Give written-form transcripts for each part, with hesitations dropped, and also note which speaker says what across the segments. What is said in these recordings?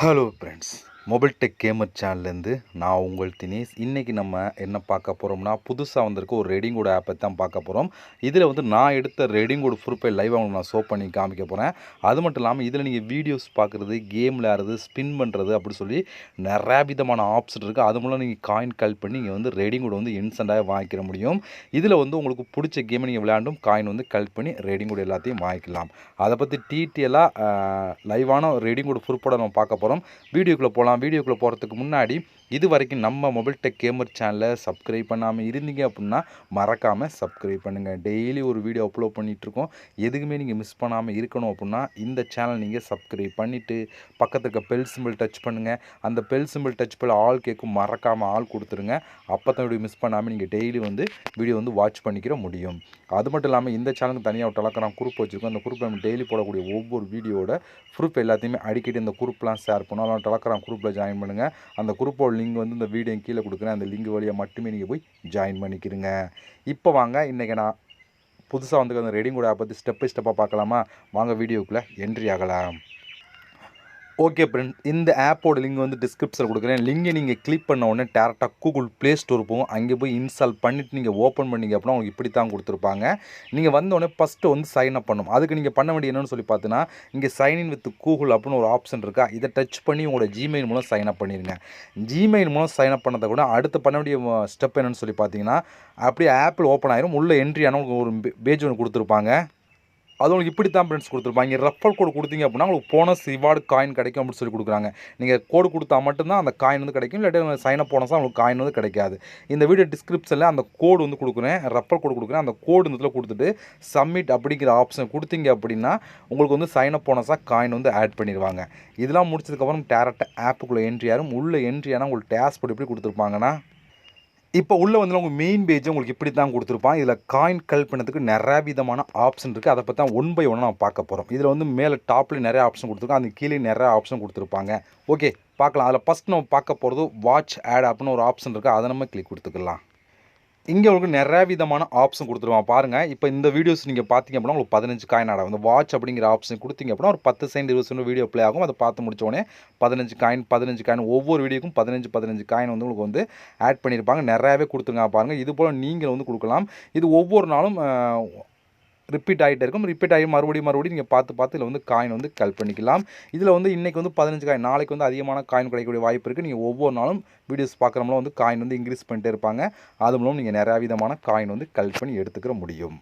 Speaker 1: Hello friends, mobile tech gamer சேனல்லேருந்து நான் உங்கள் தினேஷ். இன்றைக்கி நம்ம என்ன பார்க்க போகிறோம்னா, புதுசாக வந்திருக்க ஒரு ரெடிங்கோட ஆப்பை தான் பார்க்க போகிறோம். இதில் வந்து நான் எடுத்த ரெடிங்கோட ப்ரூஃபை லைவாக உங்களுக்கு நான் ஷோ பண்ணி காமிக்க போகிறேன். அது மட்டும் இல்லாமல் இதில் நீங்கள் வீடியோஸ் பார்க்குறது, கேம் விளையாடுறது, ஸ்பின் பண்ணுறது அப்படி சொல்லி நிறையா விதமான ஆப்ஷன் இருக்குது. அது மூலம் நீங்கள் காயின் கல் பண்ணி நீங்கள் வந்து ரெடிங்கோட வந்து இன்ஸ்டண்ட்டாக வாங்கிக்கிற முடியும். இதில் வந்து உங்களுக்கு பிடிச்ச கேமை நீங்கள் விளையாண்டும் காயின் வந்து கல் பண்ணி ரெடிங்கோட எல்லாத்தையும் வாங்கிக்கலாம். அதை பற்றி டீட்டெயிலாக லைவான ரெடிங்கோட ப்ரூஃபோட நம்ம பார்க்க போகிறோம். வீடியோக்குள்ளே போகலாம். வீடியோக்குள்ளே போகிறதுக்கு முன்னாடி இது வரைக்கும் நம்ம மொபைல் டெக் கேமர் சேனலை சப்ஸ்கிரைப் பண்ணாமல் இருந்தீங்க அப்படின்னா மறக்காமல் சப்ஸ்கிரைப் பண்ணுங்கள். டெய்லி ஒரு வீடியோ அப்லோட் பண்ணிகிட்ருக்கோம். எதுக்குமே நீங்கள் மிஸ் பண்ணாமல் இருக்கணும் அப்படின்னா இந்த சேனல் நீங்கள் சப்ஸ்கிரைப் பண்ணிவிட்டு பக்கத்தில் இருக்க பெல் சிம்பிள் டச் பண்ணுங்கள். அந்த பெல் சிம்பிள் டச் பண்ண ஆல் கேட்கும், மறக்காமல் ஆள் கொடுத்துருங்க. அப்போ தான் வீடியோ மிஸ் பண்ணாமல் நீங்கள் டெய்லி வந்து வீடியோ வந்து வாட்ச் பண்ணிக்கிற முடியும். அது மட்டும் இல்லாமல் இந்த சேனலுக்கு தனியாக ஒரு டெலகிராம் குரூப் வச்சுருக்கோம். அந்த குரூப்பில் நம்ம டெய்லி போடக்கூடிய ஒவ்வொரு வீடியோட ப்ரூஃப் எல்லாத்தையுமே அடிக்கடி இந்த குரூப்லாம் ஷேர் பண்ணோம். அதனால் டெலகிராம் குரூப்பில் ஜாயின் பண்ணுங்கள். அந்த குரூப்போட லிங்க் வந்து இந்த வீடியோ கீழே கொடுக்குறேன். அந்த லிங்க் வழியாக மட்டுமே நீங்கள் போய் ஜாயின் பண்ணிக்கிறீங்க. இப்போ வாங்க, இன்றைக்கி நான் புதுசாக வந்து அந்த ரெடிங்கோட ஆப் பற்றி ஸ்டெப் பை ஸ்டெப்பாக பார்க்கலாமா? வாங்க வீடியோக்குள்ளே என்ட்ரி ஆகலாம். ஓகே ஃப்ரெண்ட், இந்த ஆப்போட லிங்க் வந்து டிஸ்கிரிப்ஷனில் கொடுக்குறேன். லிங்கை நீங்கள் கிளிக் பண்ண உடனே டேரெக்டாக கூகுள் ப்ளே ஸ்டோர் போகும். அங்கே போய் இன்ஸ்டால் பண்ணிவிட்டு நீங்கள் ஓப்பன் பண்ணிங்க அப்படின்னா உங்களுக்கு இப்படி தான் கொடுத்துருப்பாங்க. நீங்கள் வந்தோடனே ஃபஸ்ட்டு வந்து சைன் அப் பண்ணணும். அதுக்கு நீங்கள் பண்ண வேண்டிய என்னென்னு சொல்லி பார்த்தீங்கன்னா, இங்கே சைன்இன் வித் கூகுள் அப்படின்னு ஒரு ஆப்ஷன் இருக்கா, இதை டச் பண்ணி உங்களோட ஜிமெயில் மூலம் சைன் அப் பண்ணிடுங்க. ஜிமெயில் மூலம் சைன் அப் பண்ணதை கூட அடுத்து பண்ண வேண்டிய ஸ்டெப் என்னென்னு சொல்லி பார்த்தீங்கன்னா, அப்படியே ஆப்பில் ஓப்பன் ஆயிரும். உள்ளே என்ட்ரி ஆனால் ஒரு பேஜ் ஒன்று கொடுத்துருப்பாங்க. அது உங்களுக்கு இப்படி தான் ஃப்ரெண்ட்ஸ் கொடுத்துருப்பாங்க. இங்கே ரெஃபர் கோடு கொடுத்தீங்க அப்படின்னா உங்களுக்கு போனஸ் ரிவார்டு காயின் கிடைக்கும் அப்படின்னு சொல்லி கொடுக்குறாங்க. நீங்கள் கோடு கொடுத்தா மட்டும்தான் அந்த காயின் வந்து கிடைக்கும். இல்லாட்டி சைனப் போனஸாக உங்களுக்கு காயின் வந்து கிடைக்காது. இந்த வீடியோ டிஸ்கிரிப்ஷனில் அந்த கோடு வந்து கொடுக்குறேன், ரெஃபர் கோடு கொடுக்குறேன். அந்த கோடு இந்த இதில் கொடுத்துட்டு சப்மிட் அப்படிங்கிற ஆப்ஷன் கொடுத்தீங்க அப்படின்னா உங்களுக்கு வந்து சைனப் போனஸாக காயின் வந்து ஆட் பண்ணிடுவாங்க. இதெல்லாம் முடிச்சதுக்கப்புறம் டேரெக்டாக ஆப்புக்குள்ளே என்ட்ரி ஆகும். உள்ளே என்ட்ரி ஆனால் உங்களுக்கு டேஷ்போர்ட் எப்படி கொடுத்துருப்பாங்கன்னா, இப்போ உள்ளே வந்து உங்கள் மெயின் பேஜ் உங்களுக்கு இப்படி தான் கொடுத்துருப்பான். இதில் காயின் கல் பண்ணதுக்கு நிறையா விதமான ஆப்ஷன் இருக்குது. அதை பற்றி தான் ஒன் பை ஒன்று நம்ம பார்க்க போகிறோம். இதில் வந்து மேலே டாப்லேயும் நிறையா ஆப்ஷன் கொடுத்துருக்கோம், அந்த கீழே நிறையா ஆப்ஷன் கொடுத்துருப்பாங்க. ஓகே, பார்க்கலாம். அதில் ஃபஸ்ட் நம்ம பார்க்க போகிறது வாட்ச் ஆட் அப்படின்னு ஒரு ஆப்ஷன் இருக்குது. அதை நம்ம கிளிக் கொடுத்துக்கலாம். இங்கே உங்களுக்கு நிறையா விதமான ஆப்ஷன் கொடுத்துருவான் பாருங்கள். இப்போ இந்த வீடியோஸ் நீங்கள் பார்த்தீங்க அப்படின்னா உங்களுக்கு 15 காயின் ஆகும். இந்த வாட்ச் அப்படிங்கிற ஆப்ஷன் கொடுத்தீங்க அப்படின்னா ஒரு 10 செகண்ட் 20 செகண்ட் வீடியோ ப்ளே ஆகும். அதை பார்த்து முடிச்சோடனே 15 காயின் ஒவ்வொரு வீடியோக்கும் 15 காயின் வந்து உங்களுக்கு வந்து ஆட் பண்ணியிருப்பாங்க. நிறையாவே கொடுத்துருங்க பாருங்கள். இது போல் நீங்கள் வந்து கொடுக்கலாம். இது ஒவ்வொரு நாளும் ரிப்பீட் ஆகிட்டே இருக்கும். ரிப்பீட் ஆகி மறுபடியும் நீங்கள் பார்த்து இதில் வந்து காயின் வந்து கல் பண்ணிக்கலாம். இதில் வந்து இன்றைக்கி வந்து 15 காயின், நாளைக்கு வந்து அதிகமான காயின் கிடைக்கக்கூடிய வாய்ப்பு இருக்குது. நீங்கள் ஒவ்வொரு நாளும் வீடியோஸ் பார்க்குறவங்களும் வந்து காயின் வந்து இன்க்ரீஸ் பண்ணிட்டே இருப்பாங்க. அது மூலம் நீங்கள் நிறையா விதமான காயின் வந்து கல் பண்ணி எடுத்துக்கிற முடியும்.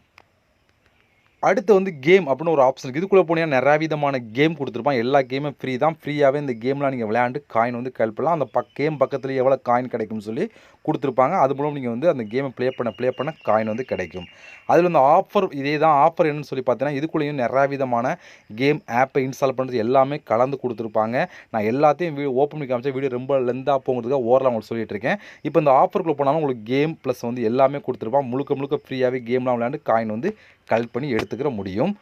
Speaker 1: அடுத்து வந்து கேம் அப்படின்னு ஒரு ஆப்ஷன் இருக்குது. இதுக்குள்ளே போனீங்கன்னா நிறையா விதமான கேம் கொடுத்துருப்பான். எல்லா கேமும் ஃப்ரீ தான். ஃப்ரீயாகவே இந்த கேம்லாம் நீங்கள் விளையாண்டு காயின் வந்து கல் பண்ணலாம். அந்த கேம் பக்கத்துலேயே எவ்வளோ காயின் கிடைக்கும்னு சொல்லி கொடுத்துருப்பாங்க. அது மூலம் நீங்கள் வந்து அந்த கேமை ப்ளே பண்ண காயின் வந்து கிடைக்கும். அதில் வந்து ஆஃபர் இதே தான். ஆஃபர் என்னன்னு சொல்லி பார்த்தீங்கன்னா, இதுக்குள்ளேயும் நிறையா விதமான கேம் ஆப்பை இன்ஸ்டால் பண்ணுறது எல்லாமே கலந்து கொடுத்துருப்பாங்க. நான் எல்லாத்தையும் ஓப்பன் பண்ணி காமிச்சா வீடியோ ரொம்ப லெந்தாக போகிறதுக்காக ஓரளவு உங்களுக்கு சொல்லிட்டு இருக்கேன். இப்போ இந்த ஆஃபருக்குள்ளே போனாலும் உங்களுக்கு கேம் ப்ளஸ் வந்து எல்லாமே கொடுத்துருப்பான். முழுக்க ஃப்ரீயாகவே கேம்லாம் விளையாண்டு காயின் வந்து கல் பண்ணி எடுத்துக்கிற முடியும்.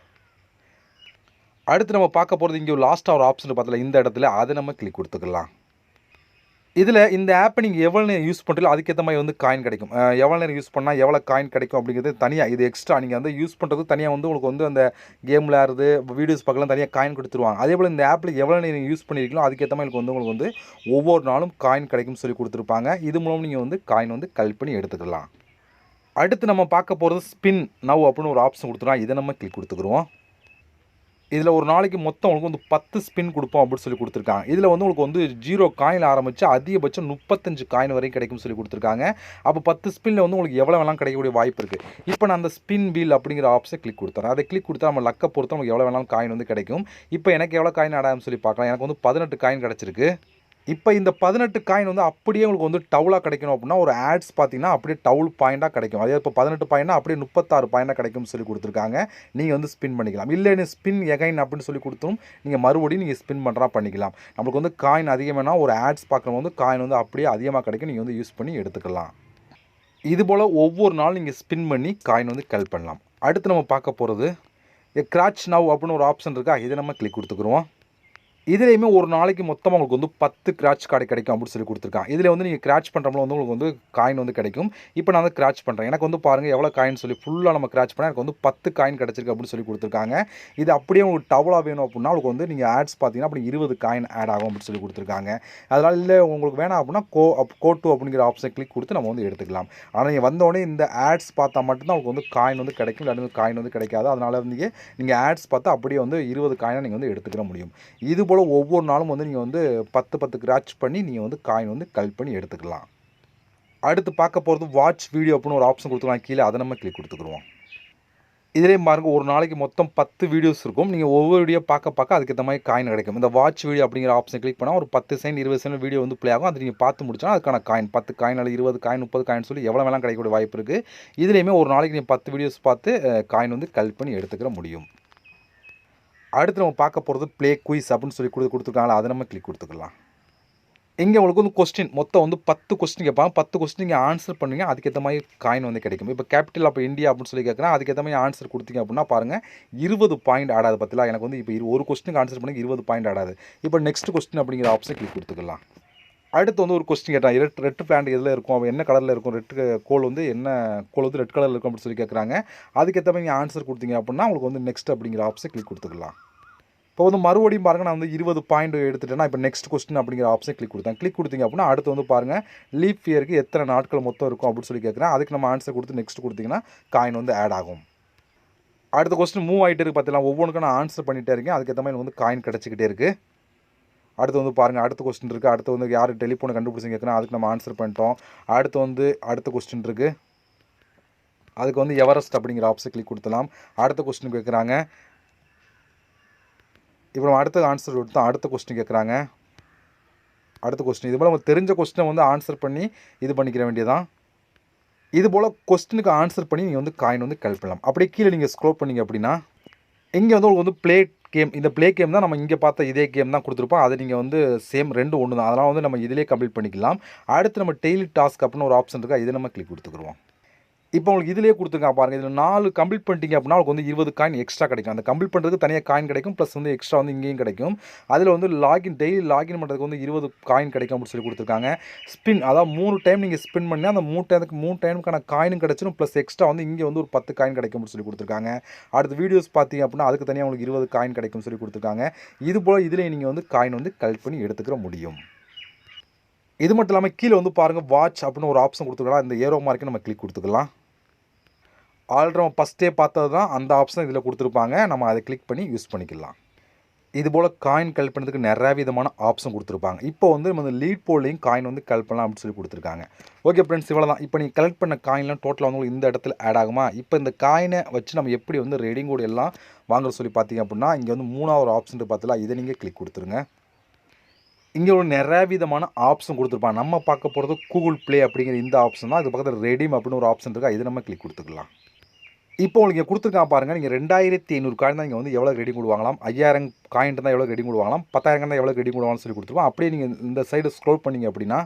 Speaker 1: அடுத்து நம்ம பார்க்க போகிறது இங்கே லாஸ்ட்டாக ஒரு ஆப்ஷன் பார்த்தல, இந்த இடத்துல அதை நம்ம கிளிக் கொடுத்துக்கலாம். இதில் இந்த ஆப்பை நீங்கள் எவ்வளோ நேரம் யூஸ் பண்ணுறீங்களோ அதுக்கேற்ற மாதிரி வந்து காயின் கிடைக்கும். எவ்வளோ நேரம் யூஸ் பண்ணால் எவ்வளோ காயின் கிடைக்கும் அப்படிங்கிறது தனியாக, இது எக்ஸ்ட்ரா நீங்கள் வந்து யூஸ் பண்ணுறது தனியாக வந்து உங்களுக்கு வந்து அந்த கேம் விளையாடுறது, வீடியோஸ் பார்க்கலாம் தனியாக காயின் கொடுத்துருவாங்க. அதே போல் இந்த ஆப்பில் எவ்வளோ நேரம் யூஸ் பண்ணியிருக்கீங்களோ அதுக்கேற்ற மாதிரி உங்களுக்கு வந்து ஒவ்வொரு நாளும் காயின் கிடைக்கும்னு சொல்லி கொடுத்துருப்பாங்க. இது மூலம் நீங்கள் வந்து காயின் வந்து கல் பண்ணி எடுத்துக்கலாம். அடுத்து நம்ம பார்க்க போகிறது ஸ்பின் நவ் அப்படின்னு ஒரு ஆப்ஷன் கொடுத்துருவோம். இதை நம்ம கிளிக் கொடுத்துக்குருவோம். இதில் ஒரு நாளைக்கு மொத்தம் உங்களுக்கு வந்து 10 ஸ்பின் கொடுப்போம் அப்படின்னு சொல்லி கொடுத்துருக்காங்க. இதில் வந்து உங்களுக்கு வந்து 0 காயின் ஆரம்பித்து அதிகபட்சம் 35 காயின் வரைக்கும் கிடைக்கும்னு சொல்லி கொடுத்துருக்காங்க. அப்போ 10 ஸ்பின்னில் வந்து உங்களுக்கு எவ்வளோ வேணாலும் கிடைக்கக்கூடிய வாய்ப்பு இருக்குது. இப்போ நான் அந்த ஸ்பின் வீல் அப்படிங்கிற ஆப்ஷனை கிளிக் கொடுத்துறேன். அதை கிளிக் கொடுத்தா நம்ம லக்கை பொறுத்து நமக்கு எவ்வளோ வேணாலும் காயின் வந்து கிடைக்கும். இப்போ எனக்கு எவ்வளோ காயின் ஆடாதுன்னு சொல்லி பார்க்கலாம். எனக்கு வந்து 18 காயின் கிடச்சிருக்கு. இப்போ இந்த 18 காயின் வந்து அப்படியே உங்களுக்கு வந்து டவுலாக கிடைக்கணும் அப்படின்னா ஒரு ஆட்ஸ் பார்த்தீங்கன்னா அப்படியே டவுல் பாயிண்டாக கிடைக்கும். அதே இப்போ 18 பாயிண்ட்னா அப்படியே 36 பாயிண்டாக கிடைக்கும்னு சொல்லி கொடுத்துருக்காங்க. நீங்கள் வந்து ஸ்பின் பண்ணிக்கலாம். இல்லை ஸ்பின் எகைன் அப்படின்னு சொல்லி கொடுத்தும் நீங்கள் மறுபடியும் நீங்கள் ஸ்பின் பண்ணுறா பண்ணிக்கலாம். நம்மளுக்கு வந்து காயின் அதிகமானா ஒரு ஆட்ஸ் பார்க்குறவங்க வந்து காயின் வந்து அப்படியே அதிகமாக கிடைக்கும். நீங்கள் வந்து யூஸ் பண்ணி எடுத்துக்கலாம். இதுபோல் ஒவ்வொரு நாளும் நீங்கள் ஸ்பின் பண்ணி காயின் வந்து கல் பண்ணலாம். அடுத்து நம்ம பார்க்க போகிறது கிராச் நவ் அப்படின்னு ஒரு ஆப்ஷன் இருக்கா, இதை நம்ம கிளிக் கொடுத்துக்குருவோம். இதுலேயுமே ஒரு நாளைக்கு மொத்தமாக உங்களுக்கு வந்து 10 கிராட்ச் கார்டு கிடைக்கும் அப்படின்னு சொல்லி கொடுத்துருக்கான். இதில் வந்து நீங்கள் கிராட்ச் பண்ணுறப்போ வந்து உங்களுக்கு வந்து காயின் வந்து கிடைக்கும். இப்போ நான் வந்து கிராட்ச் பண்ணுறேன். எனக்கு வந்து பாருங்கள் எவ்வளோ காயின் சொல்லி ஃபுல்லாக நம்ம கிராட்ச் பண்ணால் எனக்கு வந்து 10 காயின் கிடச்சிருக்கு அப்படின்னு சொல்லி கொடுத்துருக்காங்க. இது அப்படியே உங்களுக்கு டவலாக வேணும் அப்படின்னா உங்களுக்கு வந்து நீங்கள் ஆட்ஸ் பார்த்தீங்கன்னா அப்படி 20 காயின் ஆட் ஆகும் அப்படின்னு சொல்லி கொடுத்துருக்காங்க. அதனால் இல்லை உங்களுக்கு வேணாம் அப்படின்னா கோ டு அப்படிங்கிற ஆப்ஷன் கிளிக் கொடுத்து நம்ம வந்து எடுத்துக்கலாம். ஆனால் நீங்கள் வந்தோடனே இந்த ஆட்ஸ் பார்த்தா மட்டும்தான் உங்களுக்கு வந்து காயின் வந்து கிடைக்கும், இல்லாட்டி காயின் வந்து கிடைக்காது. அதனால் வந்து நீங்கள் ஆட்ஸ் பார்த்தா அப்படியே வந்து 20 காயினை நீங்கள் வந்து எடுத்துக்கிற முடியும். இது போல் ஒவ்வொரு நாளும் வந்து நீங்கள் வந்து 10 கிராட்ச் பண்ணி நீங்கள் வந்து காயின் வந்து கலெக்ட் பண்ணி எடுத்துக்கலாம். அடுத்து பார்க்க போகிறது வாட்ச் வீடியோ அப்படின்னு ஒரு ஆப்ஷன் கொடுத்துக்கலாம் கீழே, அதை நம்ம கிளிக் கொடுத்துக்குருவோம். இதிலேயும் பாருங்கள் ஒரு நாளைக்கு மொத்தம் 10 வீடியோஸ் இருக்கும். நீங்கள் ஒவ்வொரு வீடியோ பார்க்க அதுக்கேற்ற மாதிரி காயின் கிடைக்கும். இந்த வாட்ச் வீடியோ அப்படிங்கிற ஆப்ஷன் கிளிக் பண்ணால் ஒரு 10 செகண்ட் 20 செகண்ட் வீடியோ வந்து ப்ளே ஆகும். அது நீங்கள் பார்த்து முடிச்சா அதுக்கான காயின் 10 காயின் அல்லது 20 காயின் 30 காயின் சொல்லி எவ்வளோ வேணாலும் கிடைக்கக்கூடிய வாய்ப்பு இருக்குது. இதுலேயுமே ஒரு நாளைக்கு நீங்கள் 10 வீடியோஸ் பார்த்து காயின் வந்து கலெக்ட் பண்ணி எடுத்துக்கிற முடியும். அடுத்து நம்ம பார்க்க போகிறது ப்ளே குயிஸ் அப்படின்னு சொல்லி கொடுத்துருக்காங்களா, அதை நம்ம கிளிக் கொடுத்துக்கலாம். இங்கே உங்களுக்கு வந்து கொஸ்டின் மொத்தம் வந்து 10 கொஸ்டின் கேட்பாங்க. 10 கொஸ்டின் நீங்கள் ஆன்சர் பண்ணுவீங்க, அதுக்கேற்ற மாதிரி காயின் வந்து கிடைக்கும். இப்போ கேபிட்டல் ஆஃப் இந்தியா அப்படின்னு சொல்லி கேட்குறேன், அதுக்கேற்ற மாதிரி ஆன்சர் கொடுத்தீங்க அப்படின்னா பாருங்கள் 20 பாயிண்ட் ஆடாது. பத்திலா எனக்கு வந்து இப்போ ஒரு கொஸ்டினுக்கு ஆன்சர் பண்ணி 20 பாயிண்ட் ஆடாது. இப்போ நெக்ஸ்ட் கொஸ்டின் அப்படிங்கிற ஆப்ஷன் கிளிக் கொடுத்துக்கலாம். அடுத்து வந்து ஒரு கொஸ்டின் கேட்டால் ரெட் பிளான்ட் எதில் இருக்கும், அவன் என்ன கலரில் இருக்கும், கோல் வந்து என்ன கோல் வந்து ரெட் கலரில் இருக்கும் அப்படின்னு சொல்லி கேட்குறாங்க. அதுக்கேற்ற மாதிரி நீங்கள் ஆன்சர் கொடுத்தீங்க அப்படின்னா உங்களுக்கு வந்து நெக்ஸ்ட் அப்படிங்கிற ஆப்ஷன் கிளிக் கொடுத்துக்கலாம். இப்போ வந்து மறுபடியும் பாருங்கள் நான் வந்து 20 பாயிண்ட் எடுத்துட்டேன்னா இப்போ நெக்ஸ்ட் கொஸ்டின் அப்படிங்கிற ஆப்ஷன் கிளிக் கொடுத்தேன். கிளிக் கொடுத்தீங்க அப்படின்னா அடுத்து வந்து பாருங்கள் லீப் இயருக்கு எத்தனை நாட்கள் மொத்தம் இருக்கும் அப்படின்னு சொல்லி கேட்குறேன். அதுக்கு நம்ம ஆன்சர் கொடுத்து நெக்ஸ்ட் கொடுத்தீங்கன்னா காயின் வந்து ஆட் ஆகும். அடுத்த கொஸ்டின் மூவ் ஆகிட்டு இருக்குது பார்த்தீங்கன்னா, ஒவ்வொன்றுக்கும் நான் ஆன்சர் பண்ணிகிட்டே இருக்கேன், அதுக்கேற்ற மாதிரி வந்து காயின் கிடச்சிக்கிட்டே இருக்குது. அடுத்து வந்து பாருங்கள் அடுத்த கொஸ்டின் இருக்குது. அடுத்து வந்து யார் டெலிஃபோனை கண்டுபிடிச்சி கேட்குறேன், அதுக்கு நம்ம ஆன்சர் பண்ணிட்டோம். அடுத்து வந்து அடுத்த கொஸ்டின் இருக்குது, அதுக்கு வந்து எவரெஸ்ட் அப்படிங்கிற ஆப்ஷன் கிளிக் கொடுத்தலாம். அடுத்த கொஸ்டின் கேட்குறாங்க, இப்போ நம்ம அடுத்த ஆன்சர் கொடுத்தோம். அடுத்த கொஸ்டின் கேட்குறாங்க, அடுத்த கொஸ்டின். இது போல் நம்ம தெரிஞ்ச கொஸ்டினை வந்து ஆன்சர் பண்ணி இது பண்ணிக்கிற வேண்டியதான். இது போல் கொஸ்டினுக்கு ஆன்சர் பண்ணி நீங்கள் வந்து காயின் வந்து கலெக்ட் பண்ணலாம். அப்படியே கீழே நீங்கள் ஸ்க்ரோல் பண்ணிங்க அப்படின்னா இங்கே வந்து உங்களுக்கு வந்து ப்ளே கேம், இந்த ப்ளே கேம் தான் நம்ம இங்கே பார்த்த இதே கேம் தான் கொடுத்துருப்போம். அது நீங்கள் வந்து சேம் ரெண்டு ஒன்று தான். அதனால் வந்து நம்ம இதிலே கம்ப்ளீட் பண்ணிக்கலாம். அடுத்து நம்ம டெய்லி டாஸ்க் அப்படின்னு ஒரு ஆப்ஷன் இருக்கா, இதை நம்ம கிளிக் கொடுத்துக்குருவோம். இப்போ உங்களுக்கு இதிலே கொடுத்துருக்காங்க பாருங்கள், இதில் 4 கம்ப்ளீட் பண்ணிட்டீங்க அப்படின்னா உங்களுக்கு வந்து 20 காயின் எக்ஸ்ட்ரா கிடைக்கும். அந்த கம்ப்ளீட் பண்ணுறதுக்கு தனியாக காயின் கிடைக்கும், ப்ளஸ் வந்து எக்ஸ்ட்ரா வந்து இங்கேயும் கிடைக்கும். அதில் வந்து டெய்லி லாகின் பண்ணுறதுக்கு வந்து 20 காயின் கிடைக்கும் அப்படின்னு சொல்லி கொடுத்துருக்காங்க. ஸ்பின், அதாவது 3 டைம் நீங்கள் ஸ்பின் பண்ணி அந்த 3 டைமுக்கான காயினும் கிடச்சிடும், ப்ளஸ் எக்ஸ்ட்ரா வந்து இங்கே வந்து ஒரு 10 காயின் கிடைக்கும் அப்படின்னு சொல்லி கொடுத்துருக்காங்க. அடுத்து வீடியோஸ் பார்த்தீங்க அப்படின்னா அதுக்கு தனியாக உங்களுக்கு 20 காயின் கிடைக்கும் சொல்லி கொடுத்துருக்காங்க. இது போல் இதிலே நீங்கள் வந்து காயின் வந்து கலெக்ட் பண்ணி எடுத்துக்கிற முடியும். இது மட்டும் இல்லாமல் கீழே வந்து பாருங்கள் வாட்ச் அப்படின்னு ஒரு ஆப்ஷன் கொடுத்துருக்கலாம். இந்த ஏரோ மார்க்கை நம்ம கிளிக் கொடுத்துக்கலாம். ஆல்ரெடி நம்ம ஃபஸ்ட்டே பார்த்தது தான் அந்த ஆப்ஷன் இதில் கொடுத்துருப்பாங்க, நம்ம அதை கிளிக் பண்ணி யூஸ் பண்ணிக்கலாம். இது போல் காயின் கலெக்ட் பண்ணுறதுக்கு நிறைய விதமான ஆப்ஷன் கொடுத்துருப்பாங்க. இப்போ வந்து நம்ம லீட் போல்லையும் காயின் வந்து கலெக்ட் பண்ணலாம் அப்படின்னு சொல்லி கொடுத்துருக்காங்க. ஓகே ஃப்ரெண்ட்ஸ், இவ்வளோ தான். இப்போ நீங்கள் கலெக்ட் பண்ண காயின்லாம் டோட்டலாக வந்து இந்த இடத்துல ஆட் ஆகுமா? இப்போ இந்த காயினை வச்சு நம்ம எப்படி வந்து ரெடிங் கோட் எல்லாம் வாங்குற சொல்லி பார்த்தீங்க அப்படின்னா இங்கே வந்து 3வது ஆப்ஷன் பார்த்தீங்களா, இதை நீங்கள் கிளிக் கொடுத்துருங்க. இங்கே ஒரு நிறைய விதமான ஆப்ஷன் கொடுத்துருப்பாங்க. நம்ம பார்க்க போகிறது கூகுள் ப்ளே அப்படிங்கிற இந்த ஆப்ஷன் தான். இது பக்கத்தில் ரெடீம் அப்படின்னு ஒரு ஆப்ஷன் இருக்கா, இதை நம்ம கிளிக் கொடுத்துக்கலாம். இப்போ உங்களுக்கு கொடுத்துருக்கான் பாருங்கள், நீங்கள் 2500 காயின் தான் நீங்கள் வந்து எவ்வளோ ரெடி கோட் வாங்கலாம், 5000 காயின் தான் எவ்வளோ ரெடி கோட் வாங்கலாம், 10,000 தான் எவ்வளோ ரெடி கோட் வாங்கலாம்னு சொல்லி கொடுத்துருவோம். அப்படியே நீங்கள் இந்த சைடு ஸ்க்ரோல் பண்ணிங்க அப்படின்னா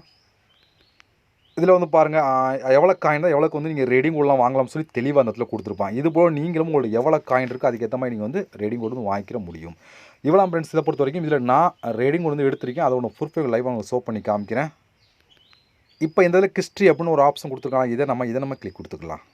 Speaker 1: இதில் வந்து பாருங்கள் எவ்வளோ காயின் தான் எவ்வளோக்கு வந்து நீங்கள் ரெடிங் கோட்லாம் வாங்கலாம்னு சொல்லி தெளிவாக அந்த இடத்துல கொடுத்துருப்பாங்க. இது போல் நீங்களும் உங்களுக்கு எவ்வளோ காயின் இருக்குது அதுக்கேற்ற மாதிரி நீங்கள் வந்து ரெடிங் கோட் வந்து வாங்கிக்கிற முடியும். இவ்வளோ ஃப்ரெண்ட்ஸ், இதை பொறுத்த வரைக்கும் இதில் நான் ரெடிங் கோட் வந்து எடுத்திருக்கேன், அதை ஒன்று ப்ரூஃப் லைவாக உங்களுக்கு ஷோ பண்ணி காமிக்கிறேன். இப்போ இந்த இதில் ஹிஸ்ட்ரி அப்படின்னு ஒரு ஆப்ஷன் கொடுத்துருக்காங்க, இதை நம்ம கிளிக் கொடுத்துக்கலாம்.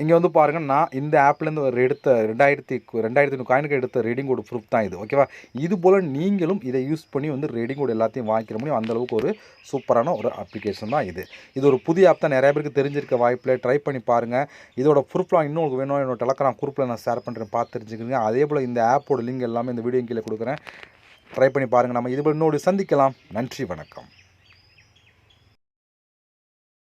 Speaker 1: இங்கே வந்து பாருங்கள், நான் இந்த ஆப்லேருந்து ஒரு எடுத்த 2500 காயினுக்கு எடுத்த ரெடிங் கோட் ப்ரூஃப் தான் இது. ஓகேவா? இது போல் நீங்களும் இதை யூஸ் பண்ணி வந்து ரெடிங் கோட் எல்லாத்தையும் வாங்கிக்கிற முடியும். அந்தளவுக்கு ஒரு சூப்பரான ஒரு அப்ளிகேஷன் தான் இது. இது ஒரு புதிய ஆப் தான், நிறைய பேருக்கு தெரிஞ்சிருக்க வாய்ப்பில் ட்ரை பண்ணி பாருங்கள். இதோட ப்ரூஃப்லாம் இன்னும் உங்களுக்கு வேணும், என்னோட டெலகிராம் குரூப்பில் நான் ஷேர் பண்ணுறேன், பார்த்து தெரிஞ்சுக்கோங்க. அதே போல் இந்த ஆப்போட லிங்க் எல்லாமே இந்த வீடியோ கீழே கொடுக்குறேன், ட்ரை பண்ணி பாருங்கள். நம்ம இது போல் இன்னொரு சந்திக்கலாம். நன்றி, வணக்கம்.